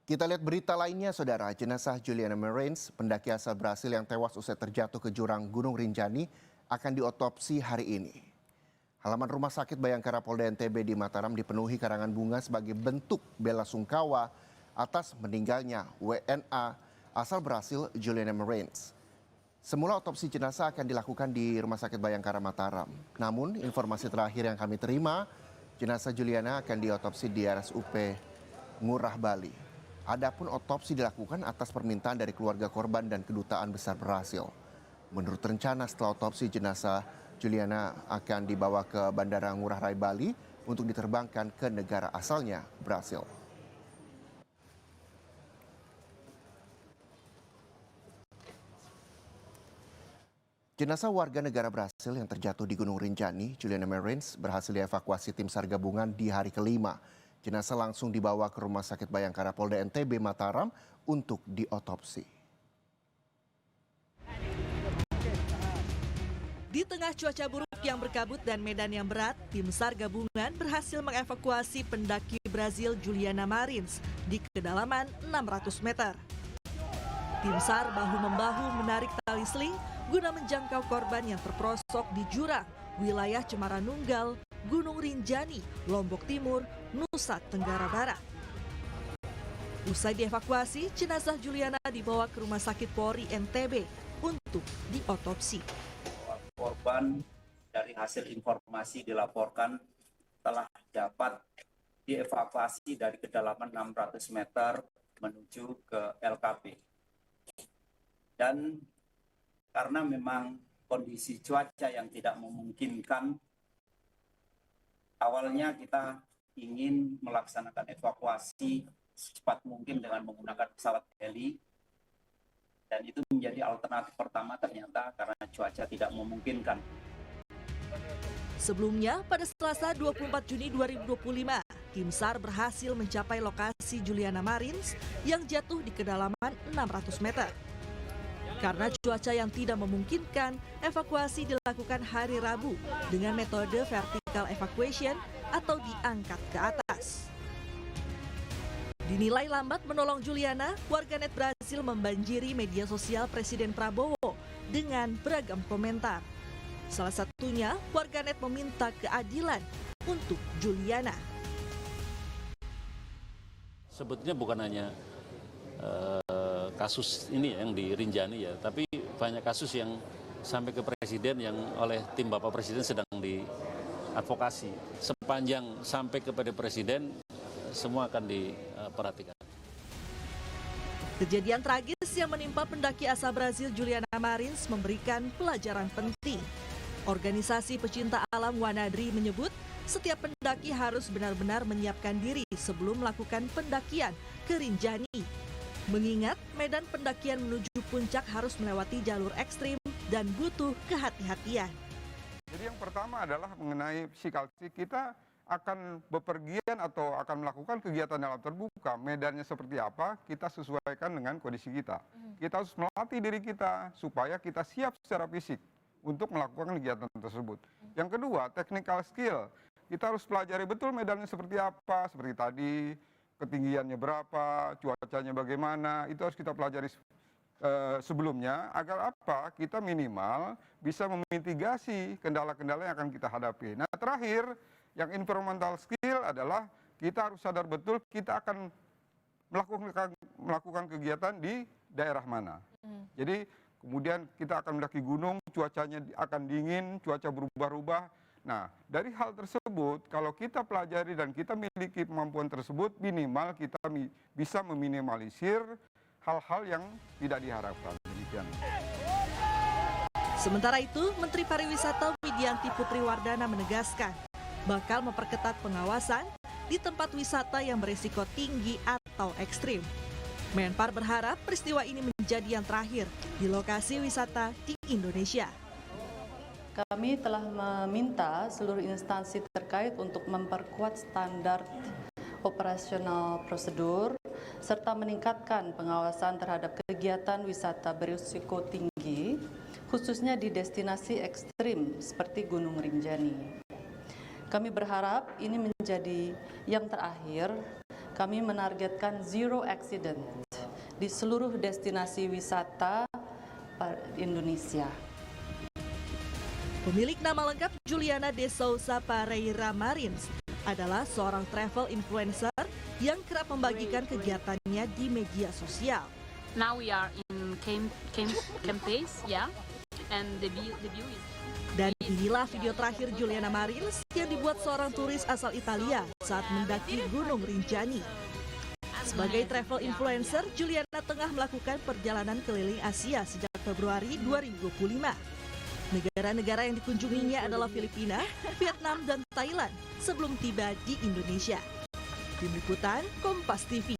Kita lihat berita lainnya, saudara. Jenazah Juliana Marines, pendaki asal Brasil yang tewas usai terjatuh ke jurang Gunung Rinjani, akan diotopsi hari ini. Halaman Rumah Sakit Bayangkara Polda NTB di Mataram dipenuhi karangan bunga sebagai bentuk bela sungkawa atas meninggalnya WNA asal Brasil Juliana Marines. Semula otopsi jenazah akan dilakukan di Rumah Sakit Bayangkara Mataram. Namun, informasi terakhir yang kami terima, jenazah Juliana akan diotopsi di RSUP Ngurah Bali. Adapun otopsi dilakukan atas permintaan dari keluarga korban dan Kedutaan Besar Brasil. Menurut rencana, setelah otopsi, jenazah Juliana akan dibawa ke Bandara Ngurah Rai Bali untuk diterbangkan ke negara asalnya, Brasil. Jenazah warga negara Brasil yang terjatuh di Gunung Rinjani, Juliana Marines, berhasil dievakuasi tim SAR gabungan di hari kelima. Jenazah langsung dibawa ke Rumah Sakit Bayangkara Polda NTB Mataram untuk diotopsi. Di tengah cuaca buruk yang berkabut dan medan yang berat, tim SAR gabungan berhasil mengevakuasi pendaki Brazil Juliana Marines di kedalaman 600 meter. Tim SAR bahu-membahu menarik tali seling guna menjangkau korban yang terperosok di jurang wilayah Cemara Nunggal, Gunung Rinjani, Lombok Timur, Nusa Tenggara Barat. Usai dievakuasi, jenazah Juliana dibawa ke Rumah Sakit Polri NTB untuk diotopsi. Korban dari hasil informasi dilaporkan telah dapat dievakuasi dari kedalaman 600 meter menuju ke LKP. Dan karena memang kondisi cuaca yang tidak memungkinkan, awalnya kita ingin melaksanakan evakuasi secepat mungkin dengan menggunakan pesawat heli. Dan itu menjadi alternatif pertama ternyata karena cuaca tidak memungkinkan. Sebelumnya, pada Selasa 24 Juni 2025, tim SAR berhasil mencapai lokasi Juliana Marines yang jatuh di kedalaman 600 meter. Karena cuaca yang tidak memungkinkan, evakuasi dilakukan hari Rabu dengan metode vertical evacuation atau diangkat ke atas. Dinilai lambat menolong Juliana, warganet Brasil membanjiri media sosial Presiden Prabowo dengan beragam komentar. Salah satunya, warganet meminta keadilan untuk Juliana. Sebetulnya bukan hanya kasus ini yang di Rinjani ya, tapi banyak kasus yang sampai ke Presiden yang oleh tim Bapak Presiden sedang diadvokasi. Sepanjang sampai kepada Presiden, semua akan diperhatikan. Kejadian tragis yang menimpa pendaki asal Brasil Juliana Marines memberikan pelajaran penting. Organisasi pecinta alam Wanadri menyebut setiap pendaki harus benar-benar menyiapkan diri sebelum melakukan pendakian ke Rinjani. Mengingat medan pendakian menuju puncak harus melewati jalur ekstrim dan butuh kehati-hatian. Jadi yang pertama adalah mengenai psikalisi, kita akan bepergian atau akan melakukan kegiatan dalam terbuka, medannya seperti apa, kita sesuaikan dengan kondisi kita. Kita harus melatih diri kita supaya kita siap secara fisik untuk melakukan kegiatan tersebut. Yang kedua, technical skill. Kita harus pelajari betul medannya seperti apa, seperti tadi, ketinggiannya berapa, cuacanya bagaimana, itu harus kita pelajari sebelumnya, agar apa? Kita minimal bisa memitigasi kendala-kendala yang akan kita hadapi. Nah, terakhir, yang environmental skill adalah kita harus sadar betul kita akan melakukan kegiatan di daerah mana. Jadi kemudian kita akan mendaki gunung, cuacanya akan dingin, cuaca berubah-ubah. Nah, dari hal tersebut, kalau kita pelajari dan kita miliki kemampuan tersebut, minimal kita bisa meminimalisir hal-hal yang tidak diharapkan. Demikian. Sementara itu, Menteri Pariwisata Widianti Putri Wardana menegaskan bakal memperketat pengawasan di tempat wisata yang berisiko tinggi atau ekstrim. Menpar berharap peristiwa ini menjadi yang terakhir di lokasi wisata di Indonesia. Kami telah meminta seluruh instansi terkait untuk memperkuat standar operasional prosedur serta meningkatkan pengawasan terhadap kegiatan wisata berisiko tinggi, khususnya di destinasi ekstrim seperti Gunung Rinjani. Kami berharap ini menjadi yang terakhir kami menargetkan zero accident di seluruh destinasi wisata Indonesia. Pemilik nama lengkap Juliana de Souza Pereira Marins adalah seorang travel influencer yang kerap membagikan kegiatannya di media sosial. Now we are in campaigns, yeah, and the view is. Dan inilah video terakhir Juliana Marins yang dibuat seorang turis asal Italia saat mendaki Gunung Rinjani. Sebagai travel influencer, Juliana tengah melakukan perjalanan keliling Asia sejak Februari 2025. Negara-negara yang dikunjunginya adalah Filipina, Vietnam, dan Thailand sebelum tiba di Indonesia. Tim Liputan Kompas TV.